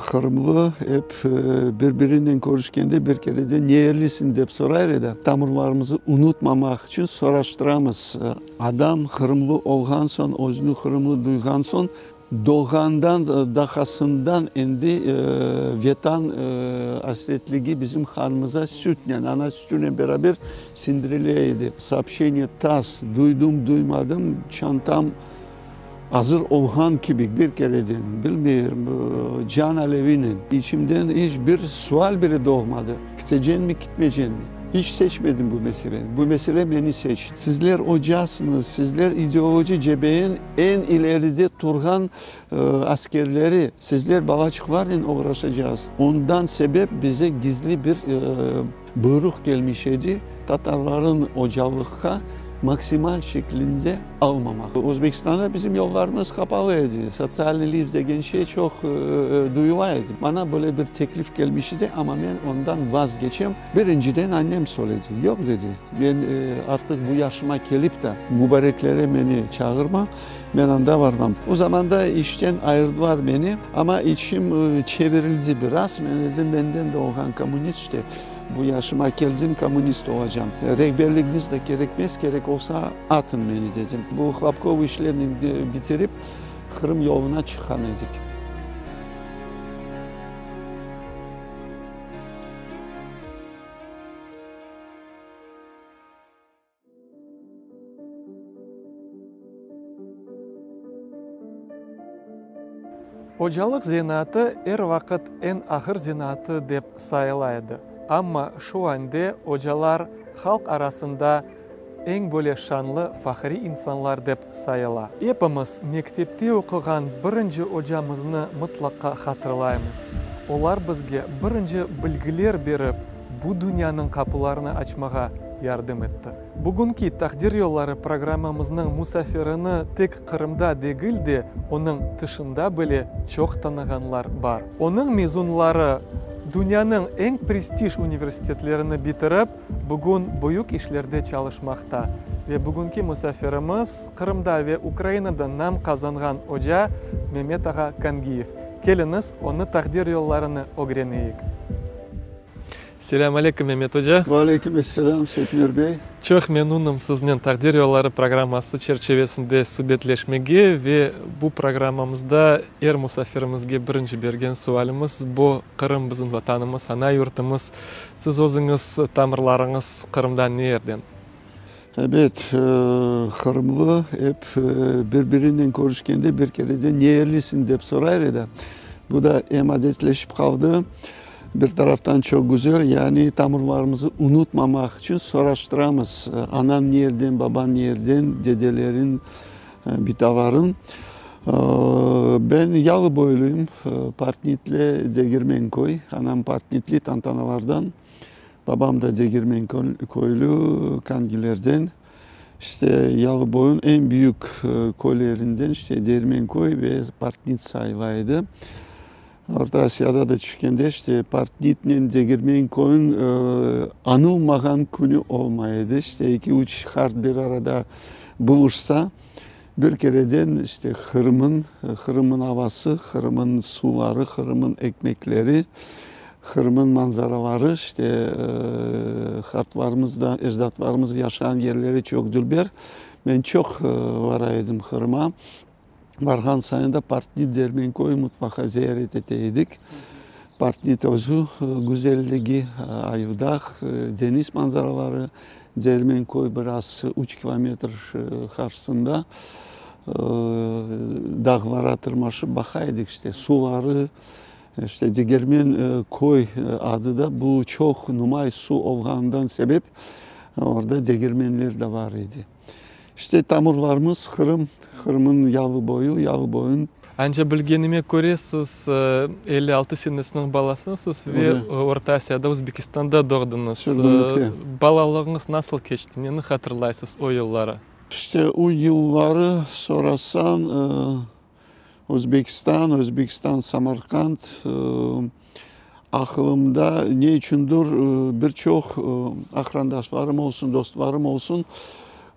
Kırımlı hep birbirinden konuşkende bir kere de niyerlisin deyip soraydı da tamırlarımızı unutmamak için soraştıramız. Adam Kırımlı olgan son, özünü Kırımlı duygan son doğandan, dahasından endi vetan hasretligi bizim kanımıza sütle, ana sütüyle beraber sindirileydi. Sapşeni tas, duydum duymadım, çantam hazır olgan gibi bir kereden, bilmiyorum, can alevinin içimden hiçbir sual bile doğmadı. Gideceksin mi, gitmeyeceksin mi? Hiç seçmedim bu meseleyi. Bu mesele beni seçti. Sizler ocağısınız, sizler ideoloji cebeğin en ileride durgan askerleri, sizler babacıklarla uğraşacağız. Ondan sebep bize gizli bir buyruk gelmişti. Tatarların ocaklığa maksimal şeklinde almamak. Özbekistan'da bizim yollarımız kapalıydı. Sosyalliğimiz degen şey çok duyulaydı. Bana böyle bir teklif gelmişti ama ben ondan vazgeçeyim. Birinciden annem söyledi. Yok dedi. Ben artık bu yaşıma gelip de mübareklere beni çağırma. Ben anda varmam. O zaman da işten ayırdılar beni ama içim çevrildi biraz. Ben dedim benden de olan komünist işte. Bu yaşıma geldim komünist olacağım. Rehberliğiniz de gerekmez, gerek olsa atın beni dedim. Bu Hlapkov işlerini bitirip Kırım yoluna çıkan idik. Hocalık zenatı her vakit en ahır zenatı dep sayılaydı. Ama şu anda hocalar halk arasında en böyle şanlı fahri insanlar dep sayıla. Hepimiz mektepte okugan birinci hocamızını mutlaka hatırlayımız. Olar bizge birinci bilgiler berip bu dünyanın kapılarını açmağa yardım etti. Bugünkü Takdir Yolları programımızın musafirini tek Kırım'da değil de onun dışında bile çok tanıganlar var. Onun mezunları dünyanın en prestij üniversitelerini bitirip bugün büyük işlerde çalışmakta. Ve bugünkü misafirimiz Kırım'da ve Ukrayna'da nam kazangan hoca Mehmet Ağa Kangiyev. Geliniz onu takdir yollarını öğreneyik. Selamun aleyküm Mehmet Hoca. Aleykümselam Setmir Bey. Çok memnunum sizden Takdir Yolları programması çerçevesinde suhbetleşmege ve bu programımızda er musafirimizge birinci bergen sualimiz bu Kırım bizim vatanımız, ana yurtumuz. Siz özünüz tamırlarınız Kırım'dan nereden? Evet, Kırımlı hep birbirinden konuşkende bir kere de niyerlisin deyip soraydı da. Bu da adetleşip kaldı. Bir taraftan çok güzel, yani tamırlarımızı unutmamak için soraştıramız. Anan nereden, baban nereden, dedelerin, bitavarın. Ben yalı boyluyum, Partnitli Degirmenkoy. Anam Partnitli Tantanavardan, babam da Degirmenkoylu Kangilerden. İşte yalı boyun en büyük koylerinden işte Degirmenkoy ve Partnit sayılaydı. Orta Asya'da da çıkende işte Partnit'nin Degirmenkoy'un anılmagan günü olmaydı. İşte 2-3 kart bir arada buluşsa bir kereden işte Kırım'ın havası, Kırım'ın suları, Kırım'ın ekmekleri, Kırım'ın manzaraları, işte kartlarımızda, ecdatlarımız yaşayan yerleri çok dülber. Ben çok varaydım Kırım'a. Vargan sayında Partnit Degirmenkoy mutlaka ziyaret eteydik. Partnit özü güzelliği ayıdak, deniz manzaraları, Degirmenkoy biraz 3 kilometre karşısında dağlara tırmanıp bakaydık işte suları, işte Degirmenkoy adı da bu çok numay su olgandan sebep orada Degirmenler de var idi. İşte tamırlarımız Kırım'ın yalı boyun. Anca bilgenime göre siz 56 senesinin balasısınız ve Orta Asya'da, Özbekistan'da doğdunuz. Balalığınız nasıl geçti? Neni hatırlaysınız o yılları? İşte o yılları sorasan Özbekistan, Samarkand aklımda ne içindir birçok akrandaşlarım olsun, dostlarım olsun.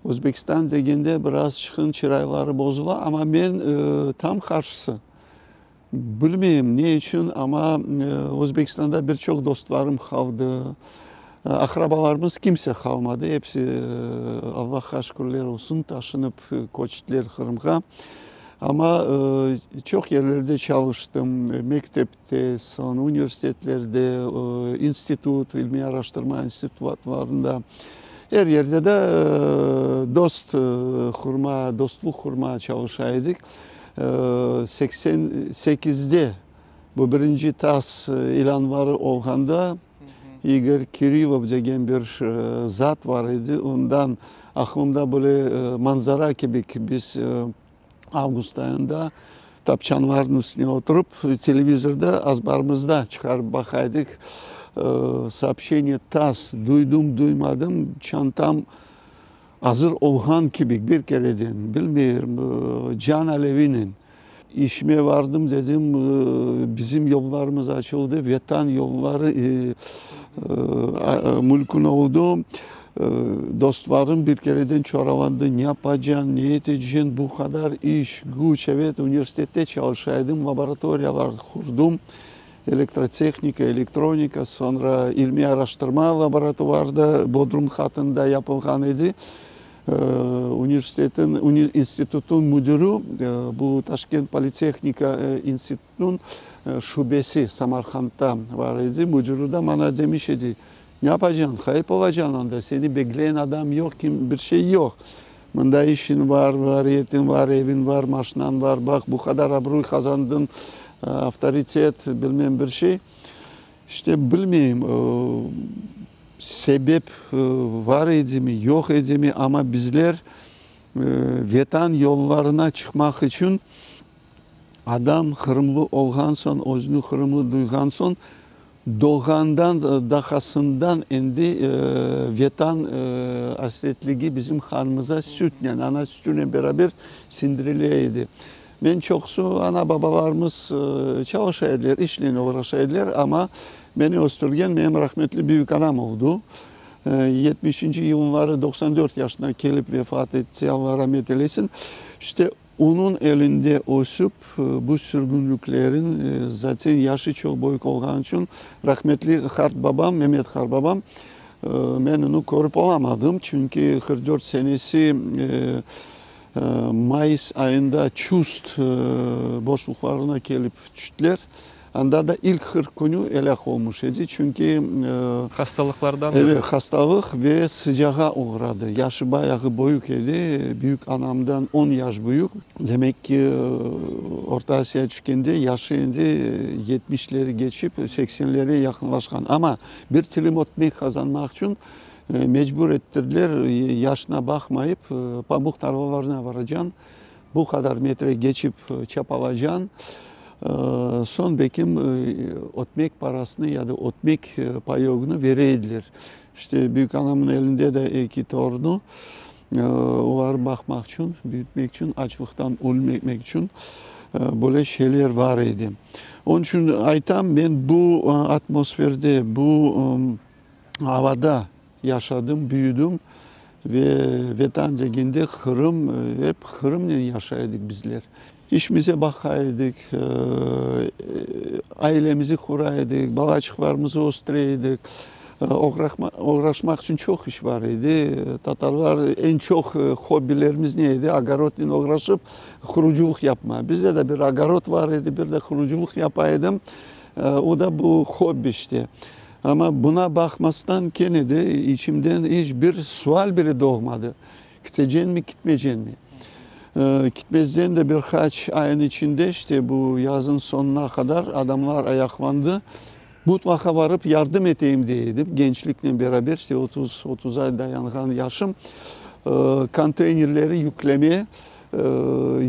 Özbekistan degende biraz çıkın çırayları bozula ama ben tam karşısı. Bilmiyorum ne için ama Özbekistan'da birçok dostlarım kaldı. Akrabalarımız kimse kalmadı. Hepsi Allah'a şükürler olsun taşınıp koçtular Kırım'a. Ama çok yerlerde çalıştım. Mektepte, son üniversitelerde, enstitüt, ilmi araştırma enstitülerinde. Her yerde de dostluk kurmaya çalışıyorduk. 88'de bu birinci TAS ilanları olganda Igor Kirillov degen bir zat var idi. Ondan aklımda böyle manzara gibi biz Ağustos ayında tapçanların üstüne oturup televizyonda azbarımızda çıkarıp bakaydık. Сообщение TAS duydum duymadım çantam hazır olhan gibi bir kereden bilmiyorum Can Alevi'nin işime vardım dedim bizim yollarımız açıldı Vatan yolları mülkün oldu. Dostlarım bir kereden çoralandı. Ne yapacaksın, ne edeceksin, bu kadar iş, güç. Evet, üniversitede çalışaydım, laboratuvaryalar kurdum. Elektrotehnika, elektronika, sonra ilmi araştırma laboratuvarda Bodrum katında yapılgan idi. İnstitütün müdürü, bu Taşkent Politehnika İnstitütünün şubesi Samarkand'da var idi. Müdürü de bana demiş idi. Ne yapacaksın? Kayıp olacaksın onda. Seni bekleyen adam yok, bir şey yok. Bunda işin var, variyetin var, evin var, maşinan var. Bak bu kadar abruy kazandın, avtoritet, bilmem bir şey. İşte bilmeyeyim, sebep var idi mi, yok idi mi ama bizler vatan yollarına çıkmak için adam Kırımlı olgan son, özünü Kırımlı duygan son, doğandan, dahasından indi vatan hasretliği bizim kanımıza sütle, ana sütüyle beraber sindiriliydi. Ben çoksu ana babalarımız çalışıyorlar, işle uğraşıyorlar ama beni östürgen benim rahmetli büyük anam oldu. 70. yılları 94 yaşına gelip vefat etti, Allah rahmet eylesin. İşte onun elinde osup bu sürgünlüklerin zaten yaşı çok büyük olduğu için rahmetli Hart babam, Mehmet Hart babam ben onu korup olamadım. Çünkü 44 senesi Mayıs ayında Çust boşluklarına gelip düştüler. Anda da ilk 40 günü elak olmuş idi. Çünkü hastalıklardan evet, hastalık ve sıcağa uğradı. Yaşı bayağı büyük idi. Büyük anamdan 10 yaş büyük. Demek ki Orta Asya çıkınca yaşı indi 70'leri geçip 80'lere yakınlaşkan. Ama bir tilim ekmek kazanmak için mecbur ettirdiler. Yaşına bakmayıp pamuk tarlalarına varacaksın. Bu kadar metre geçip çapalacaksın. Son bekim ekmek parasını ya da ekmek payogunu vereydiler. İşte büyük anamın elinde de iki torunu onları bakmak için, büyütmek için, açlıktan ölmemek için böyle şeyler var idi. Onun için aytam ben bu atmosferde, bu havada yaşadım, büyüdüm ve vatan deginde Kırım, hep Kırım'la yaşaydık bizler. İşimize bakaydık, ailemizi kuraydık, balacıklarımızı östüreydik. Uğraşmak için çok iş var idi. Tatarlar en çok hobilerimiz neydi? Agarotle uğraşıp kuruculuk yapma. Bizde de bir agarot var idi, bir de kuruculuk yapaydım. O da bu hobi işte. Ama buna bakmasından gene de içimden hiçbir sual bile doğmadı. Gideceksin mi, gitmeyeceksin mi? Gitmezden de birkaç ayın içinde işte bu yazın sonuna kadar adamlar ayaklandı. Mutlaka varıp yardım edeyim diyeydim. Gençlikle beraber işte 30'a dayanan yaşım konteynerleri yüklemeye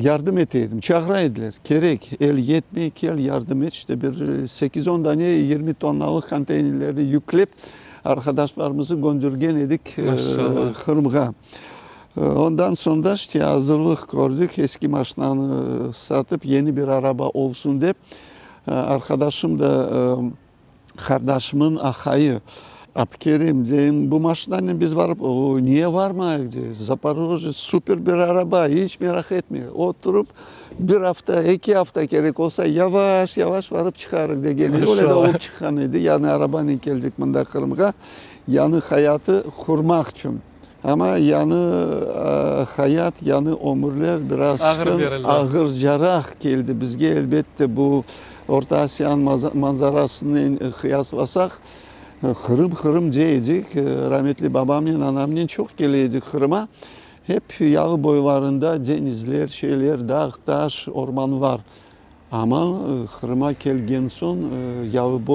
yardım edeydim. Çağıraydılar. Gerek el yetmeyek el yardım et. İşte bir 8-10 tane 20 tonnalık konteynerleri yükleyip arkadaşlarımızı göndergen edik Kırım'a. Ondan sonra işte hazırlık gördük. Eski maşinanı satıp yeni bir araba olsun deyip arkadaşım da kardeşimin ahayı Abkerim dedim bu maçlarla biz varıp o niye varmayız diye. Zaporojye süper bir araba hiç merak etmiyor. Oturup bir hafta 2 hafta gerek olsa yavaş yavaş varıp çıkarır degeni. Öyle de olup çıkanıydı. Yani arabanın gelecek bunda Kırım'a. Yani hayatı kurmak için. Ama yani hayat, yani ömürler biraz ağır jarah geldi bizge. Elbette bu Orta Asya'nın manzarasını kıyaslasak Kırım diyecek. Rahmetli babamın, anamın çok geleydik Kırım'a. Hep yağı boylarında denizler, şeyler, dağ, taş, orman var. Ama Kırım'a gelgen son yağı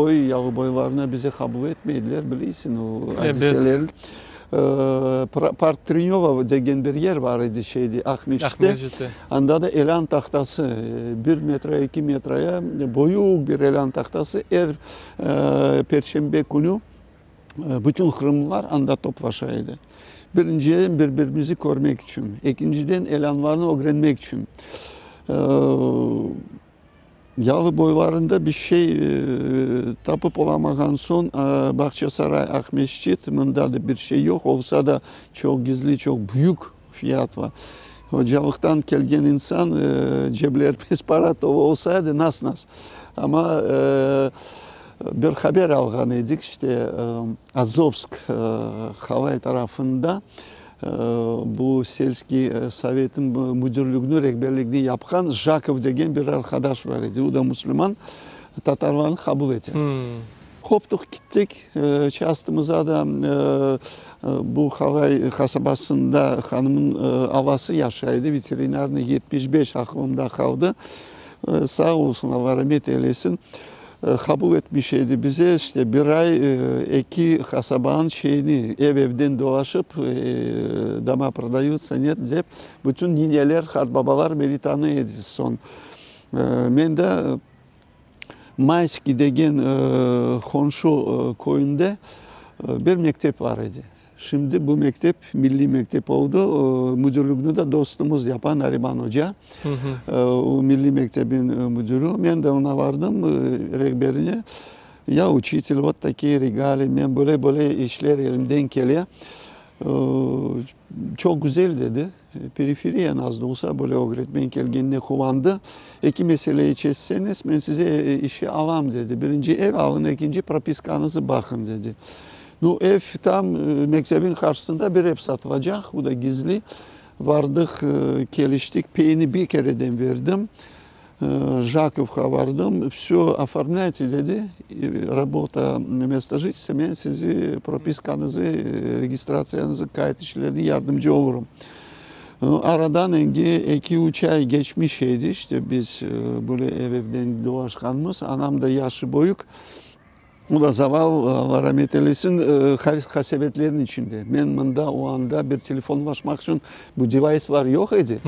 boylarına bize kabul etmediler biliyorsun o hadiseleri. Park Trinyova degen bir yer var idi şeydi Akmeş'te. Anda da elan tahtası 1 metre 2 metreye boyuk bir elan tahtası Perşembe günü bütün Kırımlılar anda toplaşaydı. Birinciden birbirimizi görmek için, ikinciden elanlarını öğrenmek için. Yağı boylarında bir şey tapıp olamayan son Bahçesaray Akmeşçit bunda da bir şey yok. Olsa da çok gizli, çok büyük fiyat var. Hocalıktan gelgen insan cebler pes para olsaydı nas. Ama bir haber alganıydık işte Azovsk Havay tarafında bu Selski Sovet'in müdürlüğünü, rehberliğini yapan Jakov degen bir arkadaş var idi. O da Müslüman. Tatarlarını kabul etti. Koptuk gittik. Çastımıza da bu Havay kasabasında hanımın avası yaşaydı. Veterinerine 75 aklımda kaldı. Sağ olsun Allah rahmet eylesin. Kabul etmişydi bize işte bir ay iki kasabanın şeyini evden dolaşıp dama продаются нет deyip bütün nineler, babalar beni tanıydı son. Ben de Mayski degen Honşu koyunda bir mektep var idi. Şimdi bu mektep milli mektep oldu. Müdürlüğünü de dostumuz yapan Nariman Hoca. O milli mektebin müdürü. Ben de ona vardım rehberine. Ya учитель вот такие регалии. Ben böyle işler elimden geliyor. Çok güzel dedi. Periferiye az da olsa böyle öğretmen gelgenine kovandı. İki meseleyi çözseniz ben size işi alam dedi. Birinci ev alın, ikinci propiskanızı bakın dedi. No ev tam mektebin karşısında bir ev satılacak. Bu da gizli. Vardık, geliştik. Peyni bir kereden verdim. Jakov'a vardım. Все оформляйте dedi. Работа место жительства. Ben sizi propiskanızı, registrasyonunuzu, kayıt işlerini yardımcı olurum. Aradan 2-3 ay geçmişydi. İşte biz böyle evden dolaşkanımız. Anam da yaşı büyük. O da zavallı Allah rahmet eylesin hasebetlerin içinde. Ben bunda o anda bir telefonlaşmak için bu device var yok idi.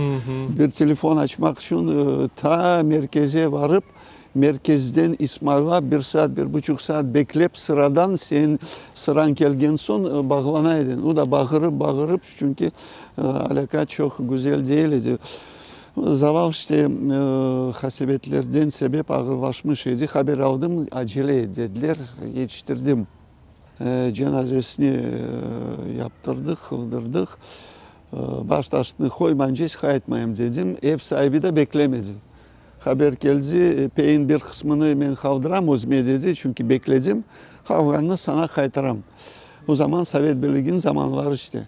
Bir telefon açmak için ta merkeze varıp merkezden İsmail'a 1 saat, 1,5 saat beklep sıradan sen sıran gelgen son bağlanaydın. O da bağırıp çünkü alaka çok güzel değildi. Zavallı işte hasebetlerden sebep ağırlaşmış idi. Haber aldım, acele dediler, yetiştirdim. Cenazesini yaptırdık, kıldırdık. Baş taşını koymayınca hiç kayıtmayayım dedim. Ev sahibi de beklemedi. Haber geldi, peyin bir kısmını ben kaldıram özme dedi. Çünkü bekledim, kavganını sana kaytaram. O zaman Sovet Birliği'nin zamanları işte.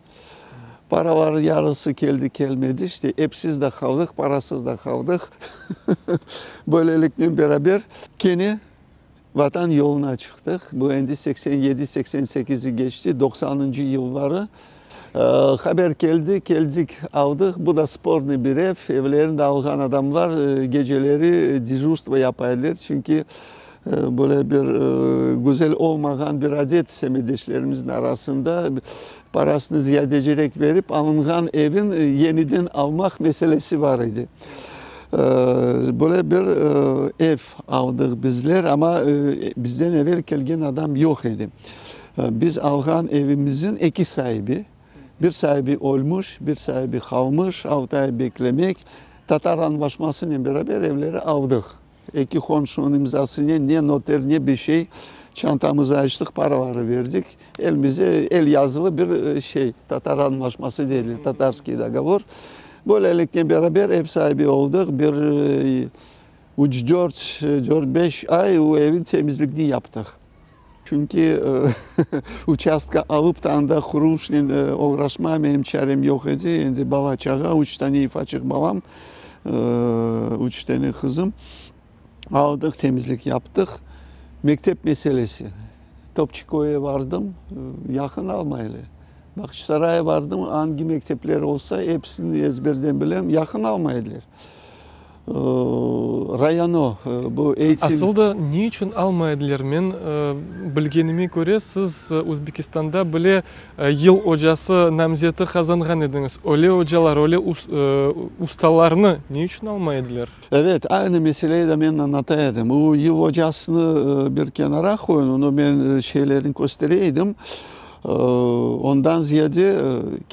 Paralar yarısı gelmedi işte hepsiz de kaldık, parasız da kaldık. Böylelikle beraber gene vatan yoluna çıktık. Bu endi 87-88'i geçti, 90. yılları. Haber geldik aldık. Bu da sporlu bir ev. Evlerinde algan adamlar geceleri dежурство yaparlar. Çünkü böyle bir güzel olmayan bir adet semedeşlerimizin arasında parasını ziyadecilik verip alınan evin yeniden almak meselesi var idi. Böyle bir ev aldık bizler ama bizden evvel gelgen adam yok idi. Biz alınan evimizin iki sahibi. Bir sahibi olmuş, bir sahibi kalmış, 6 ay beklemek. Tatar anlaşmasıyla beraber evleri aldık. İki komşunun imzasıyla ne noter ne bir şey Çantamızı açtık, paraları verdik. Elimize el yazılı bir şey, Tatar Anlaşması değil, Tatarski Dogovor. Böylelikle beraber ev sahibi olduk. Bir 3-4-5 ay o evin temizliğini yaptık. Çünkü участка alıp da anda kuruluşla uğraşma benim çarem yok idi. Şimdi baba çağa, 3 tane açık babam, 3 tane kızım. Aldık, temizlik yaptık. Mektep meselesi. Topçukoy'a vardım, yakın almayla. Bakışsaray'a vardım, hangi mektepler olsa hepsini ezberden bilem, yakın almaydılar. Rayonu, bu eğitim... Aslında niçin almaydılar? Men bilgenime göre siz Özbekistan'da böyle yıl hocası namzeti kazangan ediniz. Öyle hocalar, öyle ustalarını niçin almaydılar? Evet, aynı meseleyi de ben anlataydım. O yıl hocasını bir kenara koyun, onu ben şeylerin göstereydim. Ondan ziyade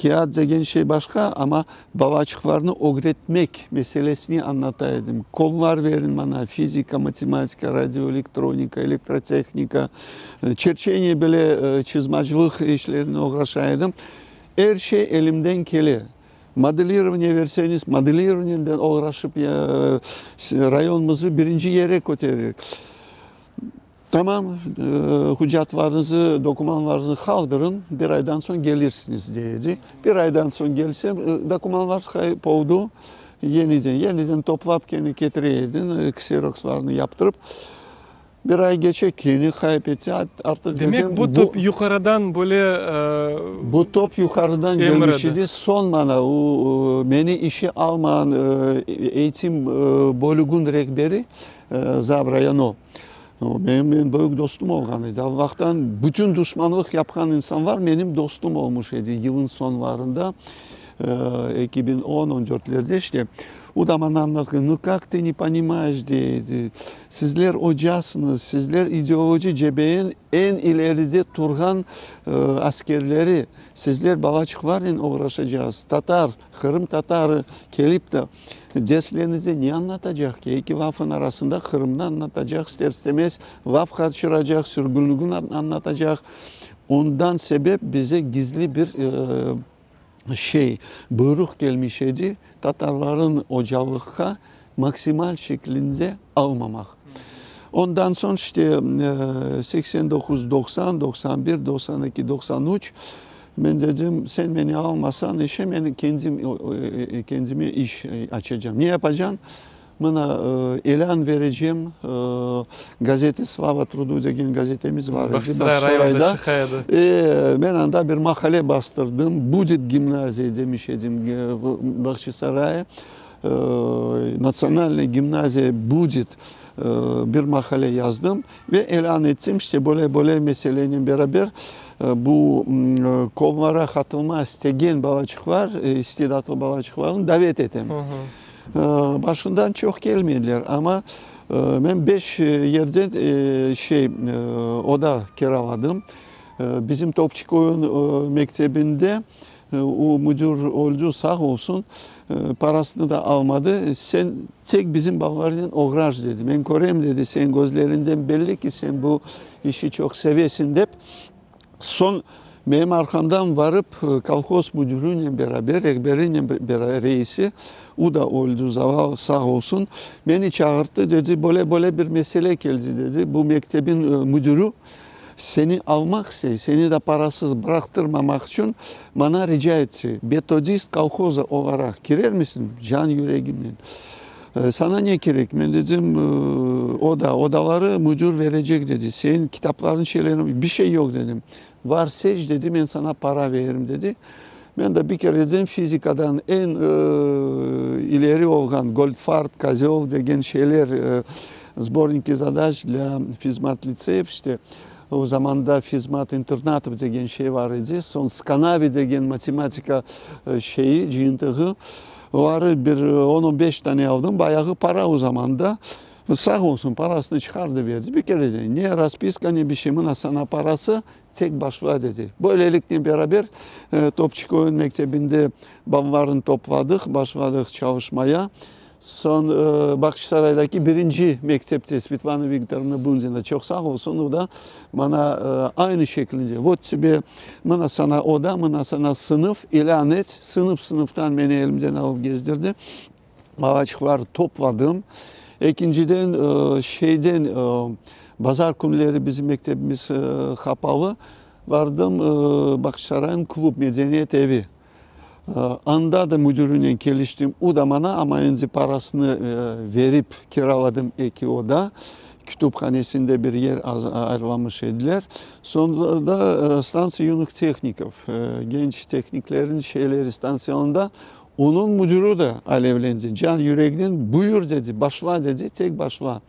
kağıt degen şey başka ama babacıklarını öğretmek meselesini anlataydım. Konular verin bana, fizika, matematika, radyoelektronika, elektrotehnika, çerçeğini bile çizmacılık işlerine uğraşaydım. Her şey elimden geliyor. Modelирование verseniz, modelирование'den uğraşıp rayonumuzu birinci yere götürürük. Tamam, hüccatlarınızı, dokümanlarınızı kaldırın, bir aydan sonra gelirsiniz dedi. Bir aydan sonra gelsem, dokümanlar kayıp oldu. Yeniden toplap kendi getireydin, Xerox'larını yaptırıp. Bir ay geçecek yeni kaybetti artık. Demek dedim, bu top yukarıdan böyle... Bu top yukarıdan gelmiş idi. Son bana beni işe alman eğitim bölüğün rehberi Zavrayano. Benim büyük dostum olganıydı. Allah'tan bütün düşmanlık yapan insan var. Benim dostum olmuş idi yılın sonlarında. 2010-14'lerde işte. O da bana anlattı. Ну как ты не понимаешь dedi. Sizler hocasınız. Sizler ideoloji cebeğin en ileride turgan askerleri. Sizler babacıklarla uğraşacağız. Tatar, Kırım Tatarı gelip de derslerinize ne anlatacak ki? İki vafın arasında Kırım'da anlatacak. İster istemez vaf kaçıracak, sürgünlüğünü anlatacak. Ondan sebep bize gizli bir buyruk gelmiş idi. Tatarların hocalığa maksimal şeklinde almamak. Ondan sonra işte 89, 90, 91, 92, 93 ben dedim sen beni almasan işe ben kendime iş açacağım. Ne yapacaksın? Bana ilan vereceğim. Gazete Slava Trudu degen gazetemiz var. Bakışsaray'da. Ben anda bir makale bastırdım. Будет gimnaziya demiş idim. Bakışsaray'a. Nasyonal gimnaziya будет bir makale yazdım ve ilan ettim. İşte böyle meseleyle beraber bu konulara katılma isteyen babacıklar, istidatlı babacıklarını davet ettim. Başından çok gelmediler ama ben 5 yerden oda kiraladım. Bizim Topçukoy'un mektebinde o müdür oldu sağ olsun parasını da almadı. Sen tek bizim bağlarından uğraş dedi. Ben göreyim dedi. Sen gözlerinden belli ki sen bu işi çok seviyorsun deyip son benim arkamdan varıp kolhoz müdürüyle beraber, rehberiyle beraber reisi, o da oldu sağ olsun. Beni çağırdı dedi, böyle bir mesele geldi dedi. Bu mektebin müdürü seni almak ise, seni de parasız bıraktırmamak için bana rica etti. Metodist kolhoza olarak girer misin? Can yüreğimle. Sana ne gerek? Ben dedim odaları müdür verecek dedi. Senin kitapların şeylerin bir şey yok dedim. Var seç dedi ben sana para veririm dedi. Ben de bir kere dedim fizikadan en ileri olan Goldfarb, Kazeov degen şeyler sborniki zadaç для fizmat liseyev işte o zaman da fizmat internatı degen şey var idi. Son Skanavi degen matematika şeyi, cihintығы var bir 10-15 tane aldım. Bayağı para o zaman da. Sağ olsun parasını çıkardı verdi. Bir kere dedi. Ne raspiska ne bir şey mi sana parası tek başla dedi. Böylelikle beraber Topçukoy'un mektebinde bablarını topladık. Başladık çalışmaya. Son Bakışsaray'daki birinci mektepte Svetlana Viktorovna Bunzina çok sağ olsun, o da bana aynı şekilde вот тебе bana sana oda, bana sana sınıf ilan et. Sınıftan beni elimden alıp gezdirdi. Ağaçları topladım. İkinciden pazar günleri bizim mektebimiz kapalı. Vardım Bakışsaray'ın Klub Medeniyet Evi. Anda da müdürüyle geliştim. O da bana ama önce parasını verip kiraladım iki oda. Kütüphanesinde bir yer ayarlamış ediler. Sonra da stansiya Юных Техников, genç tekniklerin stansiyonunda onun müdürü de alevlendi. Can yüreğinden buyur dedi, başla dedi, tek başla.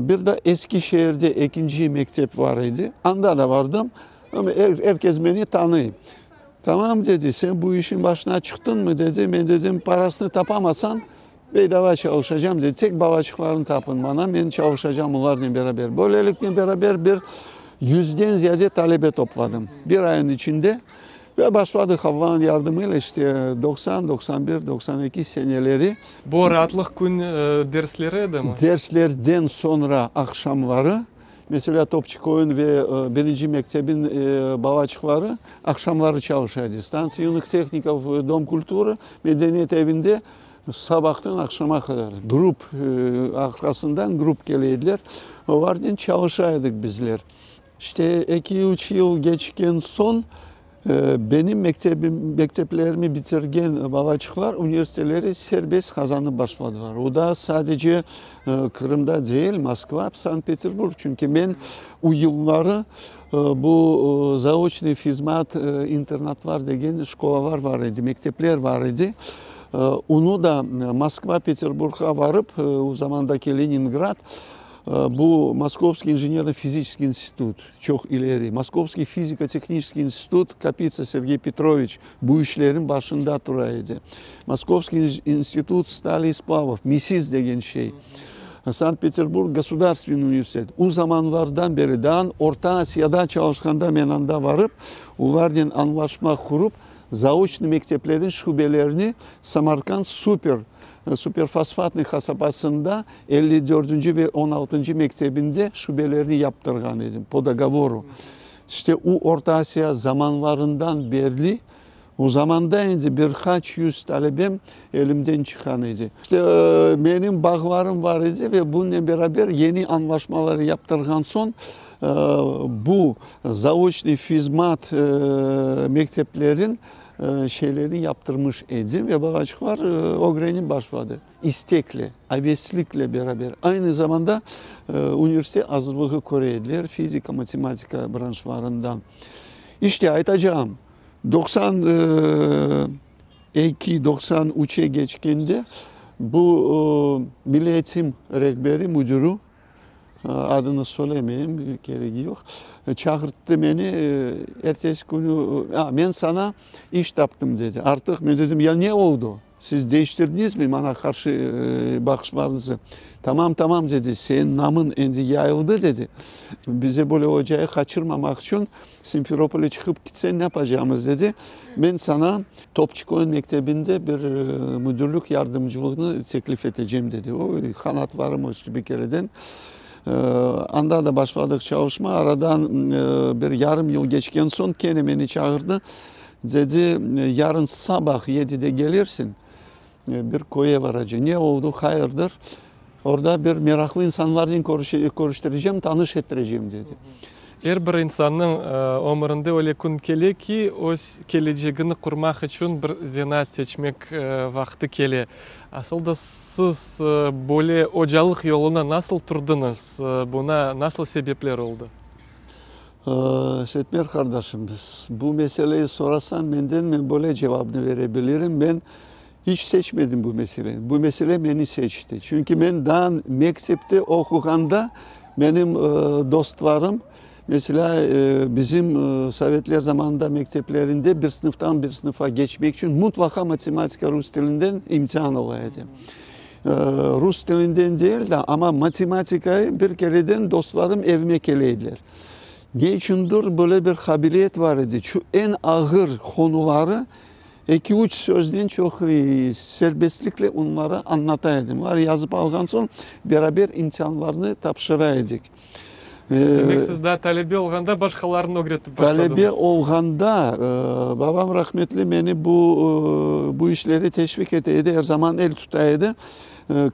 Bir de Eskişehir'de ikinci mektep var idi. Anda da vardım ama herkes beni tanıyor. Tamam dedi, sen bu işin başına çıktın mı dedi. Ben dedim parasını tapamasan bedava çalışacağım dedi. Tek babacıklarını tapın bana, ben çalışacağım onlarla beraber. Böylelikle beraber bir 100'den ziyade talebe topladım bir ayın içinde. Ve başladık Havva'nın yardımıyla işte 90, 91, 92 seneleri. Bu rahatlık gün dersleri de mi? Derslerden sonra akşamları, mesela Topçuk Oyun ve birinci mektebin babacıkları akşamları çalışıyordu. Stansiya Юных Техников Dom Kültürü Medeniyet Evi'nde sabahtan akşama kadar grup arkasından grup geliyordular. O vardı çalışıyorduk bizler. İşte 2-3 yıl geçken son benim mekteplerimi bitirgen babacıklar üniversiteleri serbest kazanıp başladılar. O da sadece Kırım'da değil, Moskva, Sankt Petersburg. Çünkü ben o yılları bu zaoçni fizmat internatlar degen şkolalar var idi, mektepler var idi. Onu da Moskva, Peterburg'a varıp o zamandaki Leningrad, bu Moskovski İnженерно-Fizический İnstitut çok ileri. Moskovski Fiziko-Tekniski İnstitut, Kapitsa Sergey Petrovich bu işlerin başında duraydı. Moskovski İnstitut Stali Splavov, MISIS degen şey. Sankt Peterburg Gasudarственный Üniversitet. O zamanlardan beri daha Orta Asya'da çalışkanda ben anda varıp, onlarla anlaşma kurup, zaoçni mekteplerin şubelerini Samarkand Süperfosfatlı kasabasında 54. ve 16. mektebinde şubelerini yaptırgan idim. Po dogovoru. İşte o Orta Asya zamanlarından beri o zamanda önce birkaç yüz talebem elimden çıkan idi. İşte benim bağlarım var idi ve bununla beraber yeni anlaşmaları yaptırgan son bu zaoçni fizmat mekteplerin şeyleri yaptırmış idim ve babacıklar öğrenim başladı. İstekle, heveslikle beraber. Aynı zamanda üniversite hazırlığı koydular fizika, matematika branşlarından. İşte aytacağım 92-93'e geçkende bu Milli Eğitim Rehberi müdürü, adını söylemeyeyim, gereği yok, çağırttı beni. Ertesi günü ben sana iş taptım dedi. Artık ben dedim ya ne oldu? Siz değiştirdiniz mi bana karşı bakışlarınızı? Tamam dedi. Senin namın önce yayıldı dedi. Bize böyle hocayı kaçırmamak için Simferopol'e çıkıp gitsen ne yapacağımız dedi. Ben sana Topçuk Oyun Mektebi'nde bir müdürlük yardımcılığını teklif edeceğim dedi. O kanat varım üstü bir kereden. Anda da başladık çalışma. Aradan bir yarım yıl geçken son gene beni çağırdı. Dedi yarın sabah 7'de gelirsin. Bir koya varacak. Ne oldu? Hayırdır? Orada bir meraklı insanlarla konuşturacağım, tanış ettireceğim dedi. Her bir insanın ömründe öyle gün geliyor ki o geleceğini kurmak için bir zanaat seçmek vakti geliyor. Aslında siz böyle hocalık yoluna nasıl turdunuz? Buna nasıl sebepler oldu? Setmer kardeşim, bu meseleyi sorarsan ben böyle cevabını verebilirim. Ben hiç seçmedim bu meseleyi. Bu mesele beni seçti. Çünkü ben daha mektepte okuganda benim dostlarım, mesela bizim Sovyetler zamanında mekteplerinde bir sınıftan bir sınıfa geçmek için mutlaka matematika Rus dilinden imtihan olaydı. Rus dilinden değil de ama matematikayı bir kereden dostlarım evime geleydiler. Ne içindir böyle bir kabiliyet var idi. Şu en ağır konuları 2-3 sözden çok serbestlikle onlara anlataydım. Var yazıp algan son beraber imtihanlarını tapşıraydık. Demek siz daha talebe olganda başkalarını öğretip başladınız. Talebe olganda babam rahmetli beni bu işleri teşvik eteydi. Her zaman el tutaydı.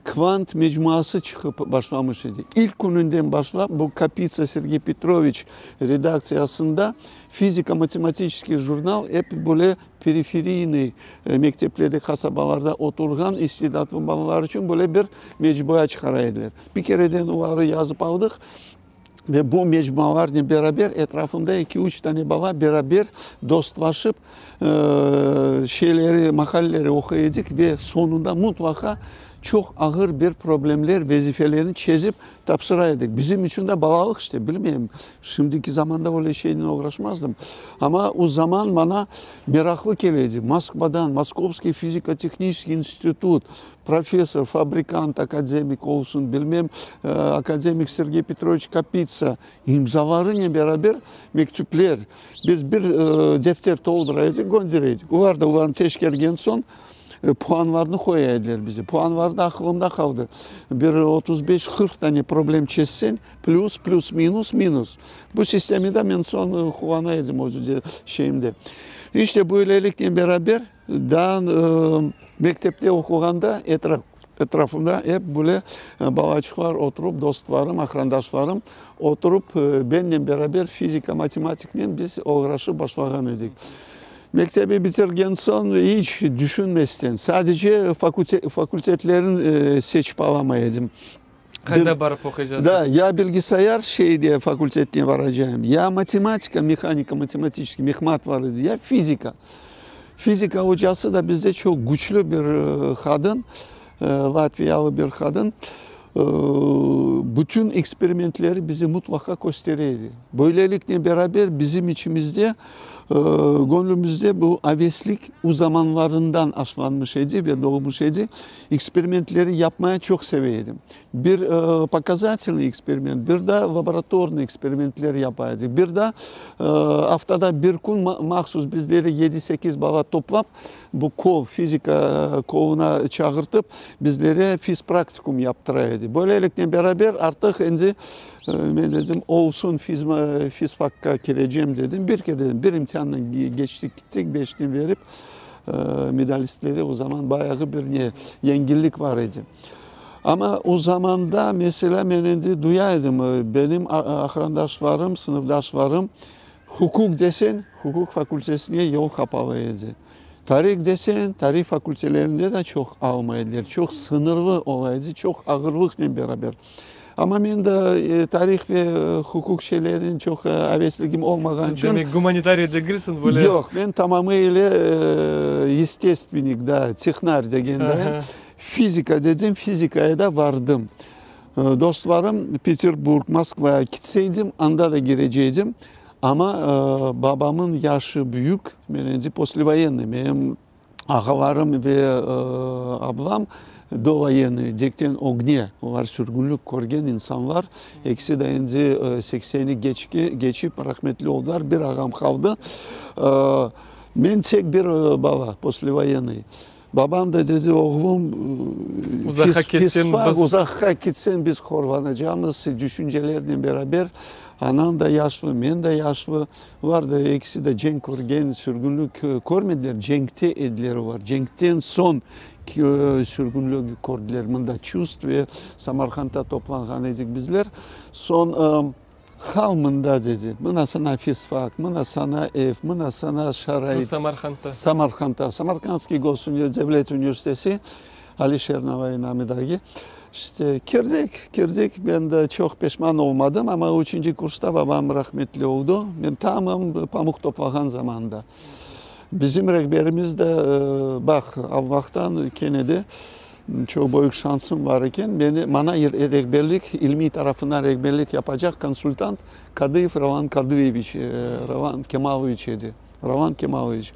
Kvant mecmuası çıkıp başlamış idi. İlk gününden başlayıp bu Kapitsa Sergey Petrovich redaksiyasında fizika matematik jurnal hep böyle periferini mekteplerde, kasabalarda oturgan istidatlı balalar için böyle bir mecmua çıkaraydılar. Bir kereden onları yazıp aldık. Ve bu mecmualarla beraber etrafımda 2-3 tane baba beraber dostlaşıp makalleri okuyacak ve sonunda mutlaka çok ağır bir problemler, vazifelerini çözüp tapşıraydık. Bizim için de babalık işte, bilmiyorum. Şimdiki zamanda öyle şeyle uğraşmazdım. Ama o zaman bana meraklı geldi. Moskva'dan, Moskovski Fiziko-Teknik Institut, profesör, fabrikant, akademik olsun, bilmem, akademik Sergey Petrovich Kapitsa imzalarıyla beraber mektuplar. Biz bir defter dolduraydık, göndereydik. O vardı, onların teşkergen son puanlarını koyaydılar bize. Puanlar da aklımda kaldı. Bir 35-40 tane problem çözsen plus minus. Bu sistemi de ben son kullanaydım o şeyimde. İşte bu öylelikle beraber daha mektepte okuganda etrafımda hep böyle balacıklar oturup, dostlarım, akrandaşlarım oturup benimle beraber fizika, matematikle biz uğraşıp başlayan edik. Mektebi bitirgen son hiç düşünmezden sadece fakültetlerin seçip alamayacağım. Kayda barıp okuyacağız? Da, ya bilgisayar diye fakültetine varacağım, ya matematika, mekanika, matematik, mihmat vardı, ya fizika. Fizika hocası da bizde çok güçlü bir kadın, Latviyalı bir kadın. Bütün eksperimentleri bize mutlaka gösterirdi. Böylelikle beraber bizim içimizde, gönlümüzde bu aveslik o zamanlarından aşılanmış idi ve doğmuş idi. Eksperimentleri yapmaya çok severdim. Bir показательный eksperiment, bir de laboratuvarlı eksperimentleri yapardı. Bir de haftada bir gün mahsus bizleri 7-8 baba toplap bu fizika koluna çağırtıp bizlere fiz praktikum yaptıraydı. Böylelikle beraber artık ben dedim olsun fiz fakka gireceğim dedim. Bir kere dedim, bir imtihanla geçtik gittik, 5'ten verip medalistleri o zaman bayağı bir yenillik var idi. Ama o zaman da mesela ben duyaydım, benim arkadaşlarım, sınıfdaşlarım hukuk desen, hukuk fakültesine yol kapalıydı. Tarih desen, tarih fakültelerinde de çok almaydılar. Çok sınırlı olaydı, çok ağırlıkla beraber. Ama ben de tarih ve hukuk şeylerin çok hevesligim olmadan için... Demek humanitarya değilsin böyle? Yok, ben tamamıyla естественник, da, texnar degende fizika dedim, fizikaya da vardım. Dostlarım Peterburg, Moskva'ya gitseydim, anda da gireceğim. Ama babamın yaşı büyük, benim poslevoyenli, benim ağalarım ve ablam dovayenli, Cekten Ogne, onlar sürgünlük görgen insanlar. Eksi de 80'i geçip rahmetli oldular, bir ağam kaldı. Ben tek bir baba, poslevoyenli. Babam da dedi, oğlum uzakka gitsen biz korvanacağımız düşüncelerle beraber anan da yaşlı, ben de yaşlı vardı. İkisi de cenk görgen sürgünlük görmediler. Cenkte edileri var. Cenkten son sürgünlük gördüler. Bunda Çust ve Samarkand'da toplangan edik bizler. Son halmında dedi. Buna sana fizfak, buna sana ev, buna sana şarayit. Samarkand'da. Samarkandski Devlet Üniversitesi, Alişer Navai namidagi. İşte girdik. Ben de çok pişman olmadım ama 3. kursta babam rahmetli oldu. Ben tamam pamuk toplagan zamanda. Bizim rehberimiz de bak Allah'tan Kennedy çok büyük şansım var iken bana rehberlik, ilmi tarafından rehberlik yapacak konsultant Kadıyev Ravan Kadıyeviç, Ravan Kemaloviç idi. Ravan Kemaloviç.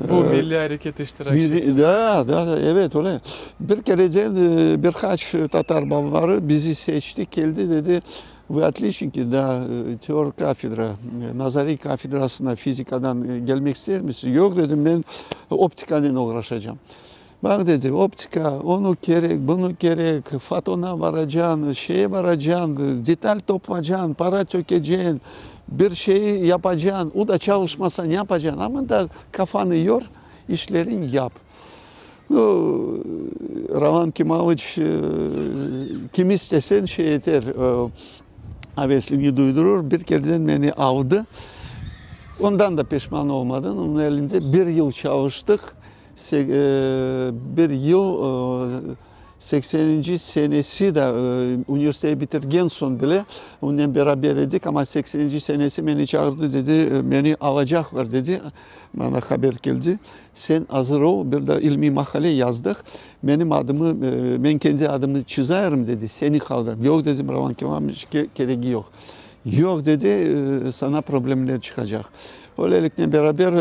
Bu milli hareket iştirakçısı. Da, evet öyle. Bir kere birkaç Tatar babaları bizi seçti, geldi dedi. Вы отличники, да, teori kafedra, nazari kafedrasına fizikadan gelmek ister misin? Yok dedim, ben optikadan uğraşacağım. Bak dedi, optika, onu gerek, bunu gerek, fotona varacaksın, şeye varacaksın, detal toplayacaksın, para tökeceksin, bir şeyi yapacaksın, o da çalışmasan yapacaksın ama da kafanı yor, işlerin yap. Ravan Kimaliç kim istesen şey yeter, hevesliğini duydurur. Bir kereden beni aldı. Ondan da pişman olmadan onun elinde bir yıl çalıştık. Bir yıl 80. senesi de üniversiteyi bitirgen son bile onunla beraber edik ama 80. senesi beni çağırdı dedi, beni alacaklar dedi. Bana haber geldi. Sen hazır ol, bir de ilmi makale yazdık. Benim adımı, ben kendi adımı çizerim dedi. Seni kaldırırım. Yok dedim, Ravan Kimaliç gereği yok. Yok dedi, sana problemler çıkacak. Öylelikle beraber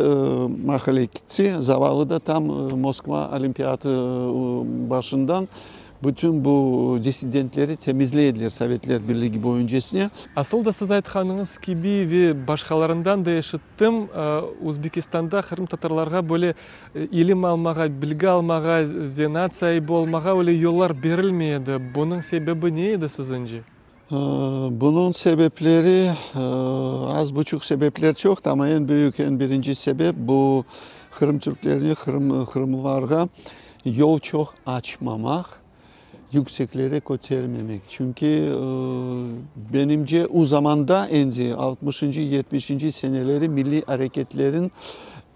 makale gitti. Zavallı da tam Moskva Olimpiyatı başından bütün bu disidentleri temizlediler Sovyetler Birliği boyuncasına. Asıl da siz aytkanınız gibi ve başkalarından da yaşattım. Uzbekistan'da Kırım Tatarlarga böyle ilim almağa, bilgi almağa, zanaat sahibi olmağa öyle yollar verilmeydi. Bunun sebebi neydi sizce? Bunun sebepleri az buçuk sebepler çok ama en büyük, en birinci sebep bu Kırım Türklerini, Kırımlılarga yol çok açmamak, yükseklere götürmemek. Çünkü benimce o zamanda 60. 70. seneleri milli hareketlerin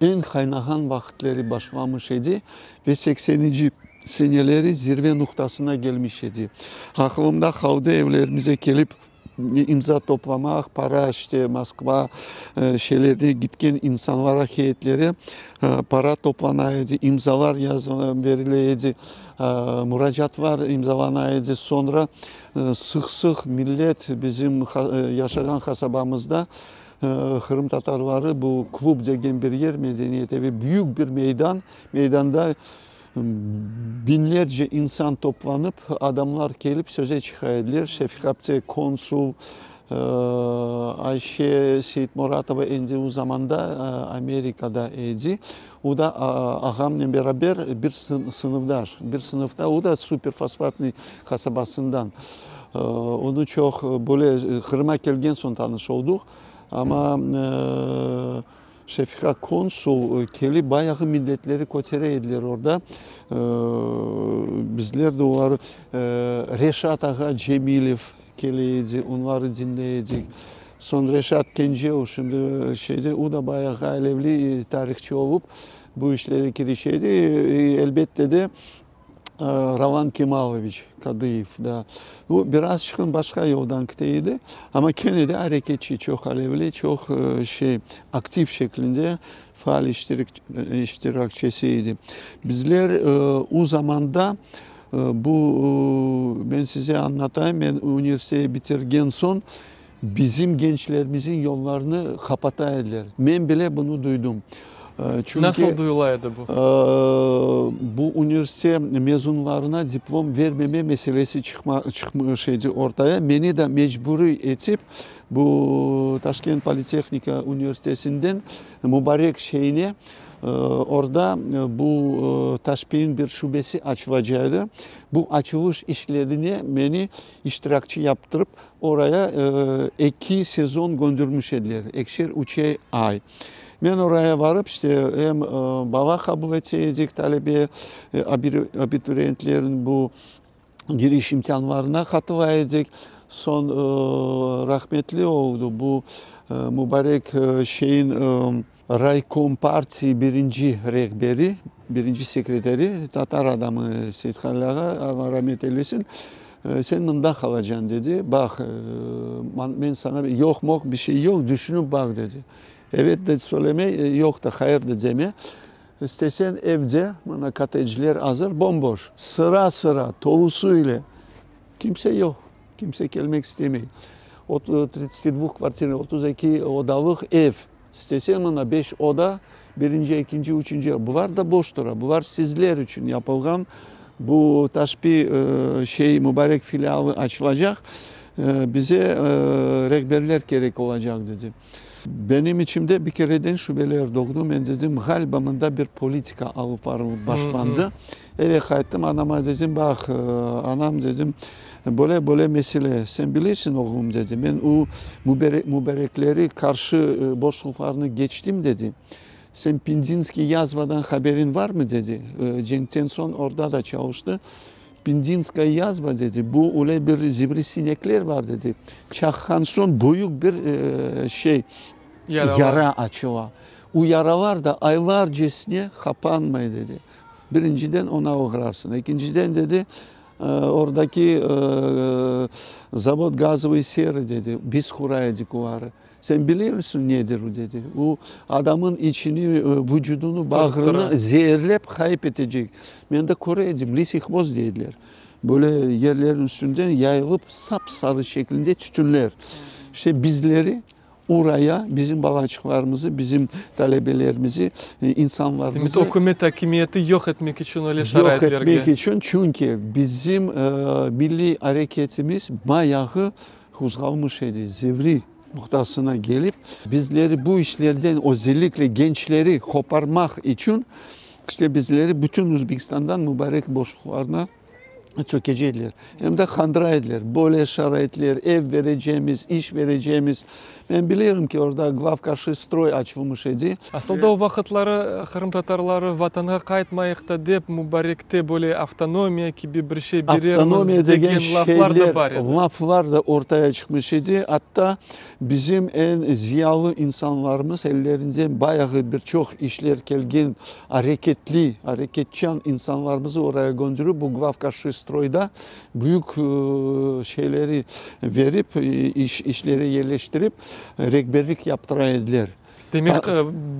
en kaynahan vakitleri başlamış idi ve 80. seneleri zirve noktasına gelmiş idi. Aklımda kaldı evlerimize gelip imza toplamak, para işte Moskva şeylerde gitken insanlara, heyetlere para toplanaydı, imzalar verileydi, müracaatlar imzalanaydı. Sonra sık millet bizim yaşayan kasabamızda Kırım Tatarları bu klub degen bir yer medeniyete ve büyük bir meydanda binlerce insan toplanıp adamlar gelip söze çıkardılar. Şefkatçı konsul Ayşe Seyit Muratova endi o zamanda Amerika'da idi. O da ağamla beraber bir sınıftaş. Bir sınıfta o da Superfosfatlı kasabasından. Onu çok böyle Kırım'a gelgen son tanış olduk. Ama Şefika konsul keli bayağı milletleri kotere edilir orada. Bizler de onları Reşat Ağa Cemilov keliydi, onları dinleyecek. Son Reşat Kencev şimdi şeyde o da bayağı alevli tarihçi olup bu işlere girişeydi. Elbette de Ravan Kimaliç Kadıyev da. Bu biraz çıkın başka yoldan gideydi. Ama gene de hareketçi, çok alevli, çok aktif şeklinde faal iştirakçısıydı. Bizler o zamanda ben size anlatayım. Ben üniversiteyi bitirgen son bizim gençlerimizin yollarını kapataydılar. Ben bile bunu duydum. Çünkü, nasıl duyulaydı bu? Bu üniversite mezunlarına diplom vermeme meselesi çıkmıştı ortaya. Beni de mecburi etip bu Taşkent Politeknika Üniversitesi'nden mübarek şeyine orada bu Taşpey'in bir şubesi açılacaktı. Bu açılış işlerini beni iştirakçı yaptırıp oraya 2 sezon göndermiş ediler. Ekşer 3 ay. Ben oraya varıp işte hem baba kabul edecek talebe abituriyentlerin bu giriş imkanlarına katılacak. Son rahmetli oldu bu mübarek şeyin Raykom Parti birinci rehberi, birinci sekreteri Tatar adamı Seyit Halil Ağa, Allah rahmet eylesin. Sen bunda kalacaksın dedi. Bak ben sana yok bir şey yok, düşünüp bak dedi. Evet de söyleme, yok da hayır da deme. İstesen evde, bana kateciler hazır, bomboş. Sıra, tolusuyla. Kimse yok. Kimse gelmek istemiyor. 32 kvartire, 32 odalık ev. İstesen bana 5 oda, birinci, ikinci, üçüncü. Bunlar da boş dura. Bunlar sizler için yapılgan. Bu Taşpi mübarek filialı açılacak. Bize rehberler gerek olacak dedi. Benim içimde bir kereden şüpheler doğdu. Ben dedim galiba bir politika alıp başlandı. Eve kayıttım anama dedim bak anam dedim böyle mesele sen bilirsin oğlum dedi. Ben o mübarekleri karşı boşluklarını geçtim dedi. Sen Pindinski yazmadan haberin var mı dedi. Cenk Tenson orada da çalıştı. Pindinska'yı yazma dedi. Bu öyle bir zivrisinekler var dedi. Çakhanson büyük bir yara açıyor. O yaralar da aylarcasına kapanmıyor dedi. Birinciden ona uğrarsın. İkinciden dedi oradaki zavod gazı seri dedi. Biz kuraydık o ara. Sen biliyor musun nedir o dedi. O adamın içini, vücudunu, bağrını zehirleyip kaybedecek. Ben de kuraydım. Lisihboz dediler. Böyle yerlerin üstünden yayılıp sapsarı şeklinde tütünler. İşte bizleri oraya bizim balacıklarımızı, bizim talebelerimizi, insanlarımızı hükümet hakimiyeti yok etmek için öyle şarayetlerge. Yok etmek için çünkü bizim milli hareketimiz bayağı hızlanmış idi. Zivri noktasına gelip bizleri bu işlerden özellikle gençleri koparmak için işte bizleri bütün Özbekistan'dan mübarek boşluklarına çökecekler. Hem de kandıra edilir. Böyle şarayetler, ev vereceğimiz, iş vereceğimiz. Ben biliyorum ki orada Glavkaşı stroy açılmış idi. Aslında o vakitleri Kırım Tatarları vatana kayıtmayık da deyip mübarekte böyle avtonomiya gibi bir şey Avtonomiya degen laflar da var. Laflar da ortaya çıkmış idi. Hatta bizim en ziyalı insanlarımız ellerinden bayağı birçok işler gelgen hareketçan insanlarımızı oraya gönderip bu Glavkaşı stroyda büyük şeyleri verip işleri yerleştirip rehberlik yaptıraydılar. Demek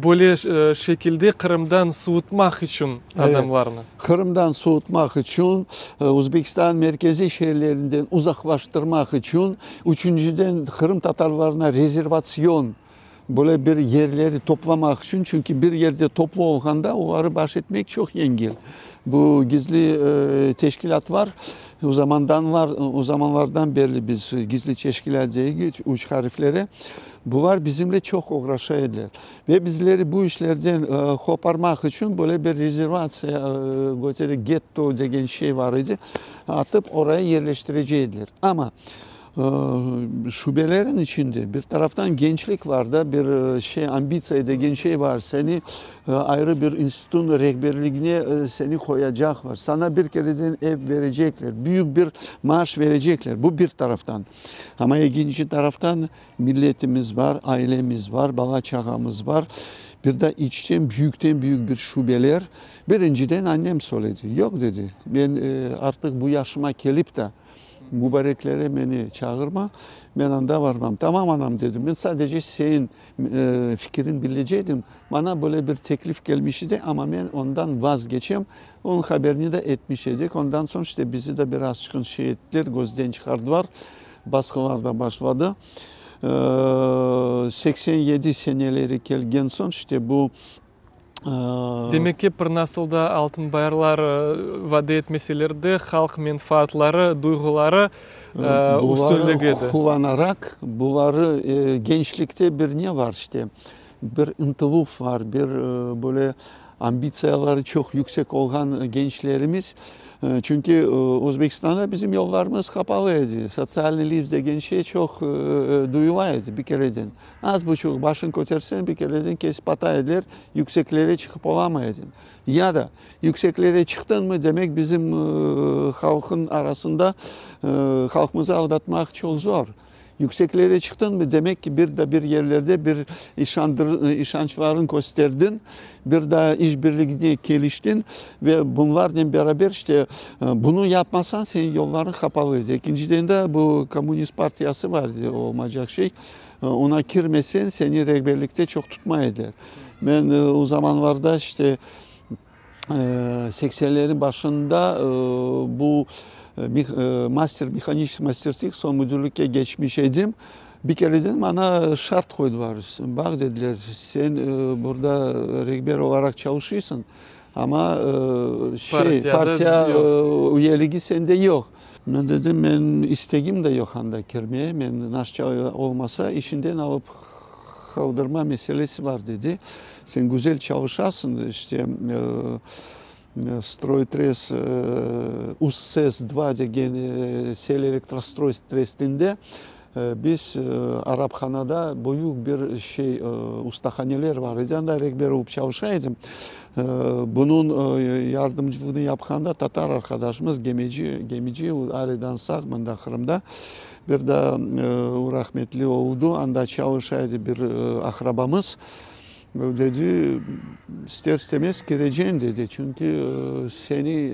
böyle şekilde Kırım'dan soğutmak için adamlarını. Kırım'dan soğutmak için, Özbekistan merkezi şehirlerinden uzaklaştırmak için, üçüncüden Kırım Tatarlarına rezervasyon böyle bir yerleri toplamak için çünkü bir yerde toplu olganda onları baş etmek çok engel. Bu gizli teşkilat var. O zamanlardan beri biz gizli teşkilat diye üç harflere. Bunlar bizimle çok uğraşıyorlar. Ve bizleri bu işlerden koparmak için böyle bir rezervasyon, getto degen şey var idi. Atıp oraya yerleştirecekler. Ama şubelerin içinde bir taraftan gençlik var da bir ambitsiya degen şey var. Seni ayrı bir enstitünün rehberliğine seni koyacaklar. Sana bir kereden ev verecekler. Büyük bir maaş verecekler. Bu bir taraftan. Ama ikinci taraftan milletimiz var, ailemiz var, bala çağamız var. Bir de içten büyük bir şubeler. Birinciden annem söyledi. Yok dedi. Ben artık bu yaşıma gelip de mübareklere beni çağırma, ben anda varmam. Tamam anam dedim. Ben sadece senin fikrin bileceğim. Bana böyle bir teklif gelmişti ama ben ondan vazgeçeyim. Onun haberini de etmiştik. Ondan sonra işte bizi de biraz çıkın şey ettiler, gözden çıkardılar. Baskılar da başladı. 87 seneleri gelgen son işte bu Demek ki bir nasılda altın bayarlar vaat etmeselerde halk menfaatları, duyguları üstünlük edi. Kullanarak bunları gençlikte bir ne var işte bir intıluf var, bir böyle ambitsiyaları çok yüksek olan gençlerimiz. Çünkü Özbekistan'da bizim yollarımız kapalıydı. Sosyal liv degen şey çok duyulaydı bir kereden. Az buçuk başın kötersen bir kereden kesip ataydılar. Yükseklere çıkıp olamaydın. Ya da yükseklere çıktın mı demek bizim halkın arasında halkımızı aldatmak çok zor. Yükseklere çıktın mı demek ki bir yerlerde bir işançların gösterdin, bir daha işbirliğine geliştin ve bunlarla beraber işte bunu yapmasan senin yolların kapalıydı. İkinciden de bu Komünist Partiyası vardı olmayacak şey. Ona girmesen seni rehberlikte çok tutmaydılar. Ben o zamanlarda işte 80'lerin başında bu mekanik masterlik son müdürlüğe geçmiş idim. Bir kereden bana şart koydular. Bak dediler sen burada rehber olarak çalışıyorsun Ama Partiyada partiya yok. üyeliği sende yok. Ben dedim ben isteğim de yok anda girmeye. Ben naşça olmasa işinden alıp kaldırma meselesi var dedi. Sen güzel çalışasın işte Stroytres USSES-2 degen sel elektrostroy testinde biz Araphanada büyük bir ustahaneler var. Anda rehber çalışaydım. Bunun yardımcılığını yapkanda Tatar arkadaşımız gemici aileden sağmında Kırım'da bir de rahmetli oldu. Anda çalışaydı bir akrabamız. Dedi ister istemez gireceğim dedi. Çünkü seni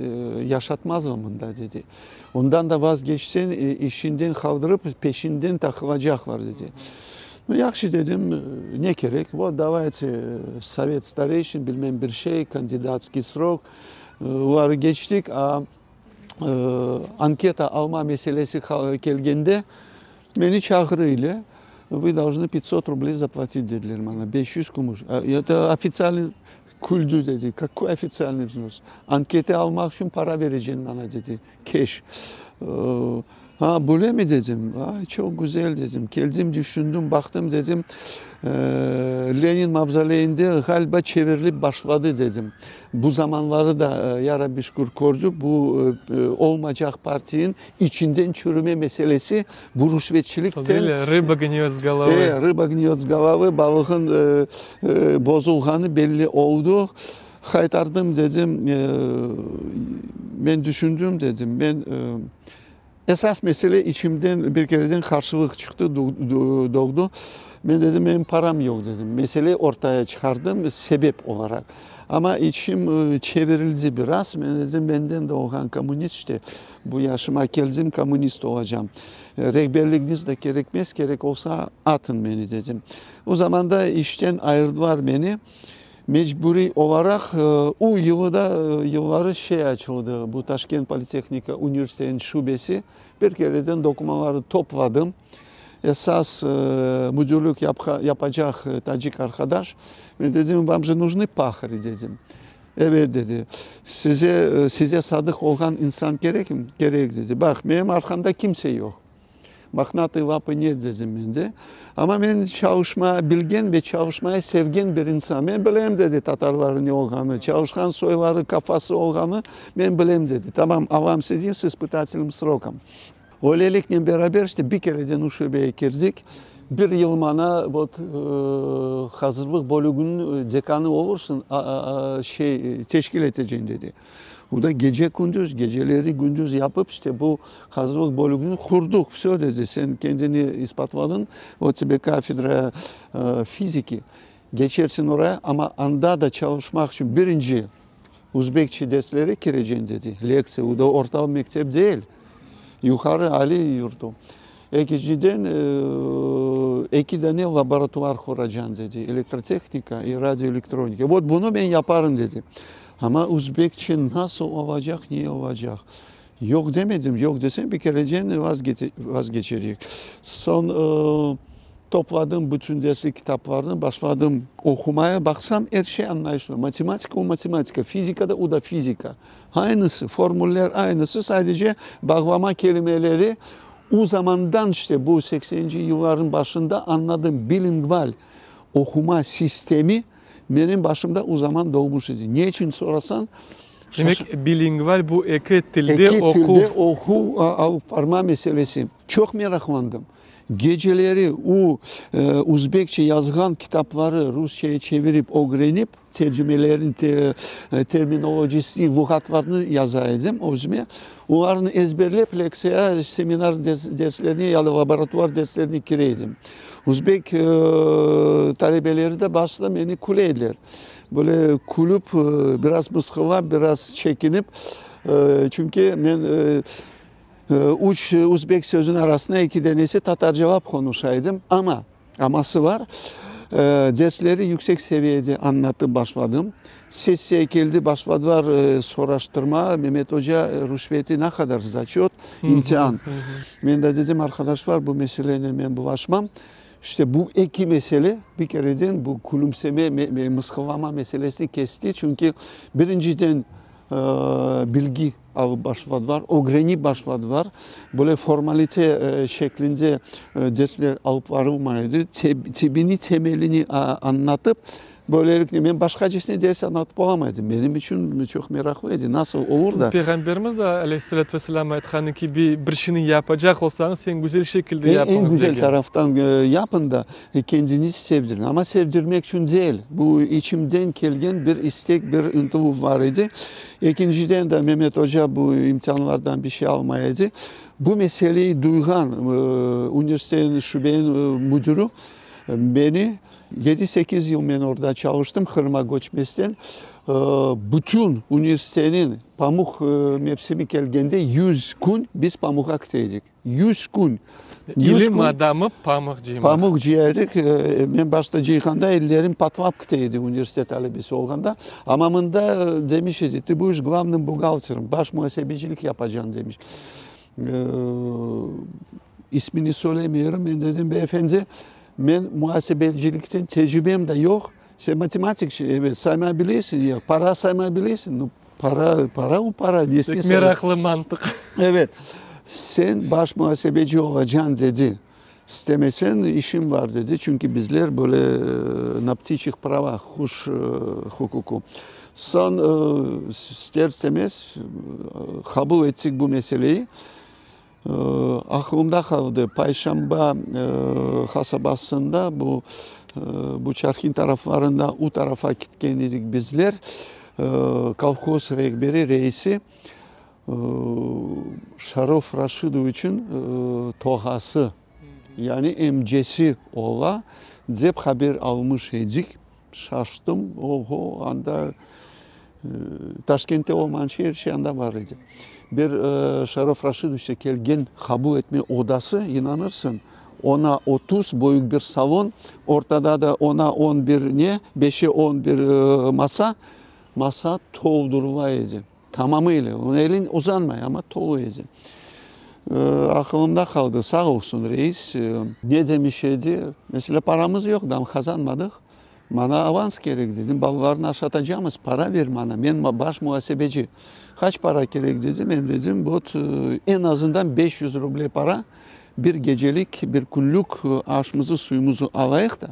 yaşatmaz mında dedi. Ondan da vazgeçsen işinden kaldırıp peşinden takılacaklar dedi. Yaxşı dedim ne gerek? Вот давайте Sovet старейшин bilmem bir şey kandidatski srok var geçtik. Anketa alma meselesi geldiğinde beni çağırıyla вы должны 500 рублей заплатить dediler bana. 500 kuruş. Это официальный küldü dedi. Какой официальный взнос? Anketi almak için para vereceksin bana dedi. Cash. Ha böyle mi dedim. Ay çok güzel dedim. Geldim düşündüm baktım dedim. Lenin mavzoleyinde galiba çevrilip başladı dedim. Bu zamanları da ya Rabbi şükür gördük. Bu olmayacak partinin içinden çürüme meselesi bu rüşvetçilikten. Rıba gniyor z головы. Rıba gniyor z головы. Balığın bozulganı belli oldu. Kaytardım dedim. Ben düşündüm dedim. Ben esas mesele içimden bir kereden karşılık çıktı, doğdu. Ben dedim benim param yok dedim. Meseleyi ortaya çıkardım sebep olarak. Ama içim çevrildi biraz. Ben dedim benden de olan komünist işte. Bu yaşıma geldim komünist olacağım. Rehberliğiniz de gerekmez, gerek olsa atın beni dedim. O zaman da işten ayırdılar beni. Mecburi olarak o yılları açıldı. Bu Taşkent Politeknika Üniversitesi'nin şubesi. Bir kereden dokumaları topladım. Esas müdürlük yapacak Tacik arkadaş. Ben dedim, вам же нужны пахари dedim. Evet dedi. Size sadık olan insan gerek mi? Gerek dedi. Bak benim arkamda kimse yok. Mahnatı vapı ne dedim ben de. Ama ben çalışma bilgen ve çalışmayı sevgen bir insan. Ben bileyim dedi Tatarların ne olduğunu, çalışkan soyları kafası olduğunu ben bileyim dedi. Tamam avam sediyor с испытательным сроком. Öylelikle beraber işte bir kereden o şubeye girdik. Bir yıl bana hazırlık bölümünün dekanı olursun teşkil edeceğim dedi. O da gece gündüz, geceleri gündüz yapıp işte bu hazırlık bölümünü kurduk. Все dedi, sen kendini ispatladın. O тебе kafedra fiziki. Geçersin oraya ama anda da çalışmak için birinci Uzbekçe derslere gireceksin dedi. Leksiya, o da orta mektep değil. Yukarı Ali yurdu. İkinciden 2 tane laboratuvar kuracaksın dedi. Elektrotehnika ve radyoelektronika. Bunu ben yaparım dedi. Ama Uzbekçe nasıl olacak, niye olacak? Yok demedim. Yok desem bir kerece vazgeçecek. Son topladım bütün derslik kitaplarını, başladım okumaya. Baksam her şey anlaşılıyor. Matematika o matematika, fizika da o da fizika. Aynısı, formüller aynısı. Sadece bağlama kelimeleri o zamandan işte bu 80. yılların başında anladığım bilingual okuma sistemi benim başımda o zaman doğmuş idi. Niye için sorarsan? Demek bilingual bu iki tilde oku parma meselesi. Çok meraklandım. Geceleri o Uzbekçe yazgan kitapları Rusça'ya çevirip öğrenip tercümelerin terminolojisi, lügatlarını yazaydım özüme. Onları ezberleyip leksiya, seminer derslerini ya da laboratuvar derslerini gireydim. Uzbek talebeleri de başta beni kuleydiler. Böyle kulüp biraz mıskıla, biraz çekinip çünkü ben üç Uzbek sözün arasında 2 tanesi Tatar cevap konuşaydım ama aması var. Dersleri yüksek seviyede anlattım, başladım. Sessiye geldi, başladılar soruşturma. Mehmet Hoca rüşveti ne kadar zaçıyor? İmtihan. Ben de dedim arkadaşlar bu meseleyle ben bulaşmam. İşte bu iki mesele bir kereden bu kulümseme, mıskılama meselesini kesti. Çünkü birinciden bilgi alıp başladılar, öğreni başladılar. Böyle formalite şeklinde dersler alıp varılmaydı. Temelini anlatıp böylelikle ben başkacasına ders anlatıp olamadım. Benim için çok meraklıydı. Nasıl olur da? Peygamberimiz de aleyhissalatü vesselam aytkanı ki bir işini yapacak olsanız en güzel şekilde yapınız. En güzel degen. taraftan yapın da kendinizi sevdirin. Ama sevdirmek için değil. Bu içimden gelgen bir istek, bir ünlü var idi. İkinciden de Mehmet Hoca bu imtihanlardan bir şey almayaydı. Bu meseleyi duygan üniversitenin şubenin müdürü beni 7-8 yıl ben orada çalıştım Kırım'a göçmesinden. Bütün üniversitenin pamuk mevsimi geldiğinde 100 gün biz pamuğa gidecek. 100 gün. İlim adamı pamukçuyum. Pamukçuydik. Ben başta Ceyhan'da ellerim patlap gideydi üniversite talebesi olganda. Amamında demiş idi, bu iş главным buğaltırım, baş muhasebecilik yapacaksın demiş. İsmini söylemiyorum. Ben dedim beyefendi, ben muhasebecilikten tecrübem de yok. Sen matematik evet saymayabilirsin ya, para saymayabilirsin. Para o para. Meraklı mantık. Evet. Sen baş muhasebeci olacaksın dedi. İstemesen işim var dedi. Çünkü bizler böyle na птичьих правах huş hukuku. Son ister istemez kabul ettik bu meseleyi. Aklımda kaldı. Payşamba kasabasında bu Çarkın taraflarında o tarafa gitkendik bizler. Kolhoz rehberi reisi Şarof Raşidoviç'in tohası yani emcesi ola deyip haber almış idik. Şaştım. Oho anda Taşkent'te olman her şey anda var idi. Bir Şarof Raşidoviç'e gelgen kabul etme odası inanırsın. Ona 30 boyuk bir salon, ortada da ona 11 ne? 5'e 11 masa doldurulaydı. Tamamıyla. Onun elin uzanmıyor ama doluydu. Aklımda kaldı. Sağ olsun reis. Ne demişti? Mesela paramız yok, dam kazanmadık. Bana avans gerek dedim. Ballarını aşatacağımız para ver bana. Ben baş muhasebeci. Kaç para gerek dedim. Ben dedim bu en azından 500 ruble para. Bir gecelik, bir günlük aşımızı, suyumuzu alayık da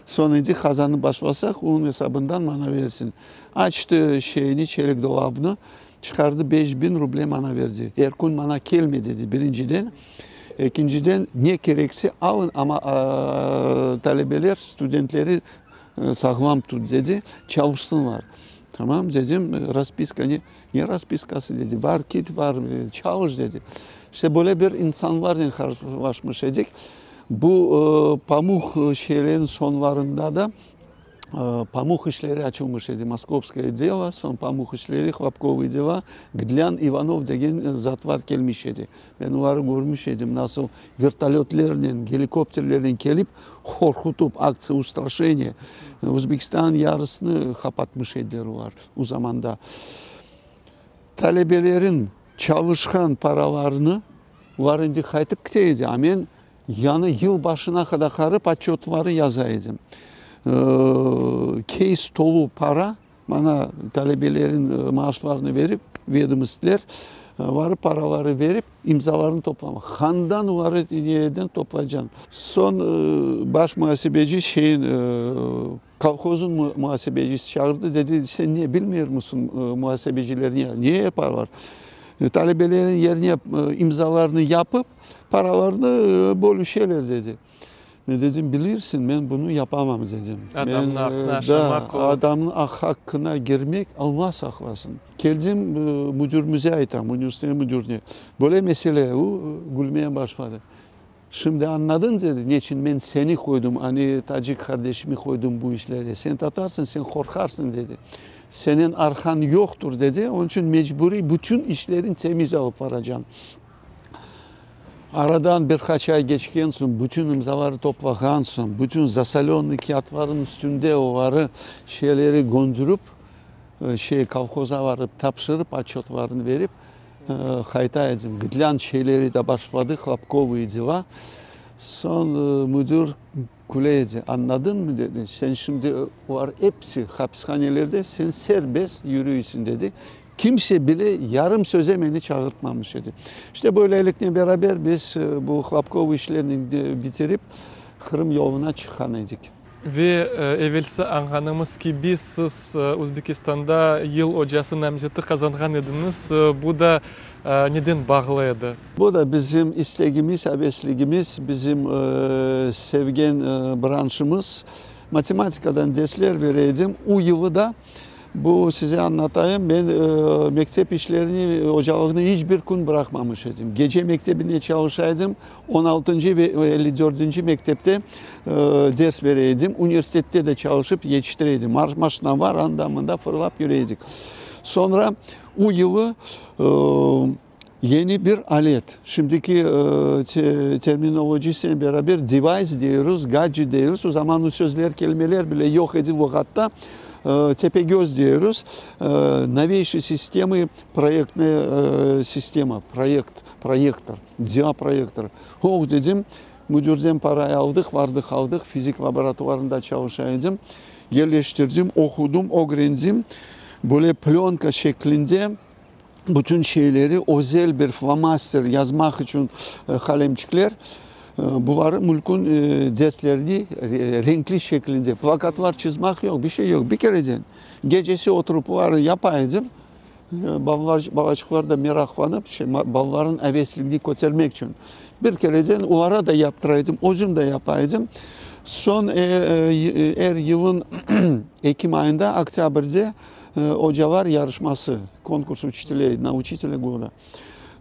sonra kazanı başlasak onun hesabından bana versin. Açtı şeyini, çelik dolabını, çıkardı 5000 ruble bana verdi. Erkun bana gelme dedi birinciden. İkinciden ne gerekse alın ama talebeler, studentleri sağlam tut dedi, çalışsınlar. Tamam dedim, raspiska ne raspiskası dedi, var kit var, çalış dedi. İşte böyle bir insanlarla karşılaşmış idik. Bu pamuk şeylerin sonlarında da pamuk işleri açılmış idi. Moskovskaya deva, son pamuk işleri, Hlapkova deva, Gdlyan Ivanov degen zat var gelmiş idi. Ben onları görmüş idim. Nasıl vertolyotlarla, helikopterlerle gelip korkutup akция устрашения. Özbekistan yarısını kapatmış idiler var o zamanda. Talebelerin çalışkan paralarını varınca kayıtıp gideydi. Amen yani yıl başına kadar karıp atçotları yazaydım. Case dolu para bana talebelerin maaşlarını verip vermişler. Varıp paraları verip imzalarını toplamak. Handan varı nereden toplayacaksın? Son baş muhasebeci kolhozun muhasebecisi çağırdı. Dedi sen niye bilmiyor musun muhasebeciler niye yaparlar? Talebelerin yerine imzalarını yapıp paralarını bölüşerler dedi. Ne dedim bilirsin ben bunu yapamam dedim. Adamın hakkına aşamak adamın hakkına girmek Allah saklasın. Geldim müdürümüze aytam, üniversite müdürüne. Böyle mesele o gülmeye başladı. Şimdi anladın dedi. Niçin ben seni koydum, hani Tacik kardeşimi koydum bu işlere. Sen tatarsın, sen korkarsın dedi. Senin arkan yoktur dedi. Onun için mecburi bütün işlerin temiz alıp varacaksın. Aradan birkaç ay geçken sonra bütün imzaları toplagan sonra bütün zasalonlu kağıtların üstünde oları şeyleri göndürüp kolhoza varıp tapşırıp atçotlarını verip kayıta edin. Gidlen şeyleri de başladı, Hlapkova'yı deva. Son müdür kuleydi. Anladın mı dedi. Sen şimdi var hepsi hapishanelerde, sen serbest yürüyorsun dedi. Kimse bile yarım söze beni çağırtmamış dedi. İşte böylelikle beraber biz bu Hlapkov işlerini bitirip Kırım yoluna çıkanıydık. Ve evvelsi anladığımız ki biz siz Özbekistan'da yıl hocası namzeti kazangan ediniz. Bu da neden bağlıydı? Bu da bizim isteğimiz, hevesligimiz, bizim sevgen branşımız. Matematikadan dersler vereydim. O yılı da bu size anlatayım. Ben mektep işlerini, hocalığını hiçbir gün bırakmamış idim. Gece mektebinde çalışaydım. 16. ve 54. mektepte ders vereydim. Üniversitede de çalışıp yetiştireydim. Maşına var andamında fırlap yürüyeydik. Sonra o yılı yeni bir alet. Şimdiki terminolojisiyle beraber device diyoruz, gadget diyoruz. O zaman o sözler, kelimeler bile yok edildi vakıtta. Tepegöz diyoruz. Новейший системы, проектная система, projektör, diaprojektör. O dedim, müdürden parayı aldık, vardık aldık, fizik laboratuvarında çalışaydım. Yerleştirdim, okudum, öğrendim. Böyle plyonka şeklinde bütün şeyleri özel bir flamaster yazmak için kalemçikler. Bunları mülkün derslerini renkli şeklinde, plakatlar çizmek yok, bir şey yok. Bir kereden gecesi oturup bunları yapaydım. Babacıklar da meraklanıp balların hevesliğini götürmek için. Bir kereden onlara da yaptıraydım, özüm de yapaydım. Son yılın Ekim ayında, Oktyabır'da hocalar yarışması, konkurs учителей, на учителя года.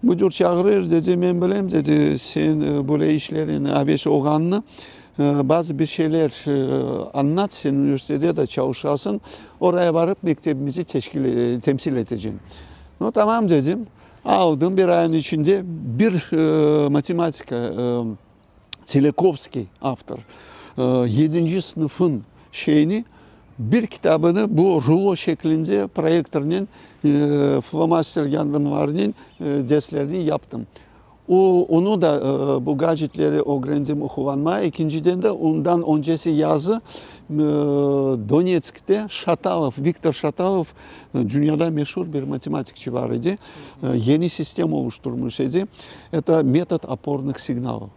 Müdür çağırır dedi, ben bileyim dedi, sen böyle işlerin abesi oğlanını bazı bir şeyler anlat, sen üniversitede de çalışasın, oraya varıp mektebimizi temsil edeceksin. No, tamam dedim, aldım bir ayın içinde bir matematika, Tsiolkovski author, 7. sınıfın şeyini, bir kitabını bu rulo şeklinde projektörünün flamaster yardımlarının derslerini yaptım. Onu da bu gadgetleri öğrendim kullanmaya. İkinciden de ondan öncesi yazı Donetsk'te Şatalov, Viktor Şatalov dünyada meşhur bir matematikçi var idi. Yeni sistem oluşturmuş idi. Это метод опорных сигналов.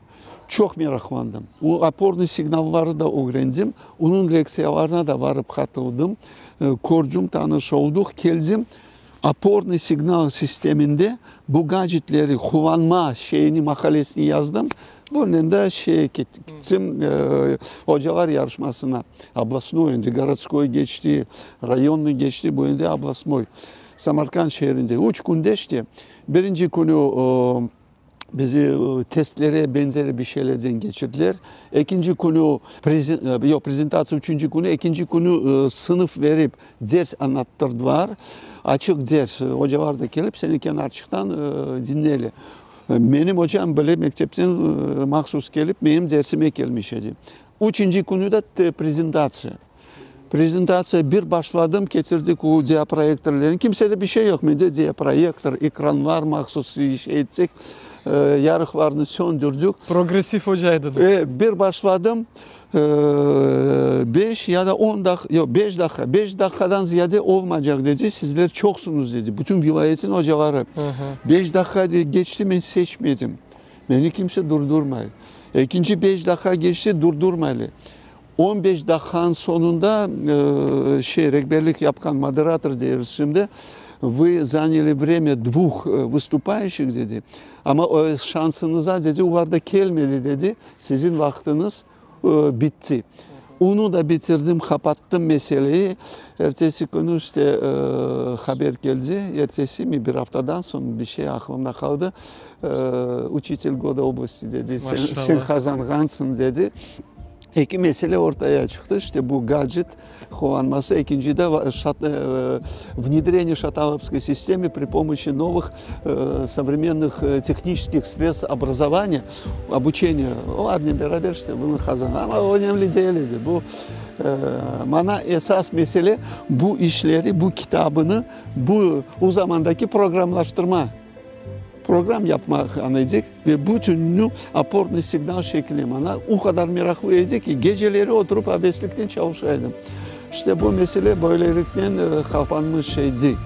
Çok meraklandım. O aporlu signalları da öğrendim. Onun leksiyalarına da varıp katıldım. Gördüm, tanış olduk, geldim. Aporlu signal sisteminde bu gadgetleri kullanma şeyini, makalesini yazdım. Bunun da gittim hocalar yarışmasına. Областной, городской geçti, rayonlu geçti, bu önde областной. Samarkand şehrinde. 3 günde işte. Birinci günü bizi testlere benzeri bir şeylerden geçirdiler. İkinci konu prezentasyon, üçüncü konu, ikinci konu sınıf verip ders anlattırdılar. Açık ders. Hocalar da gelip seni kenarçıktan dinleyelim. Benim hocam böyle mektepten mahsus gelip benim dersime gelmiş idi. Üçüncü konu da prezentasyon. Prezentasyaya bir başladım, getirdik o diaprojektörlerini. Kimsede bir şey yok. Mende diaprojektör, ekran var, mahsus şey etsek. Yarıklarını söndürdük. Progresif hocaydınız. Bir başladım. 5 ya da 10 dakika, yok 5 dakika. 5 dakikadan ziyade olmayacak dedi. Sizler çoksunuz dedi. Bütün vilayetin hocaları. 5 dakika geçti, ben seçmedim. Beni kimse durdurmayı. İkinci 5 dakika geçti, durdurmalı. 15 dakikanın sonunda rehberlik yapan moderator diyoruz şimdi. Вы заняли время двух выступающих dedi. Ama şansınıza dedi, uvarda gelmedi dedi. Sizin vaktiniz bitti. Onu da bitirdim, kapattım meseleyi. Ertesi günü işte haber geldi. Ertesi mi bir haftadan sonra bir şey aklımda kaldı. Учитель года области dedi. Sen kazangansın dedi. İki mesele ortaya çıktı. İşte bu gadget kullanması. İkinci de внедрение шаталовской системы при помощи новых современных технических средств образования, обучения. Onlarla beraber işte bunu kazandı. Ama önemli değildi. Bu bana esas mesele bu işleri, bu kitabını, bu o zamandaki programlaştırma program yapmak anlayacak ve bütününü aportlu signal şekli bana o kadar meraklı edecek ki geceleri oturup abeslikten çalışaydım. İşte bu mesele böylelikten kapanmış şeydi.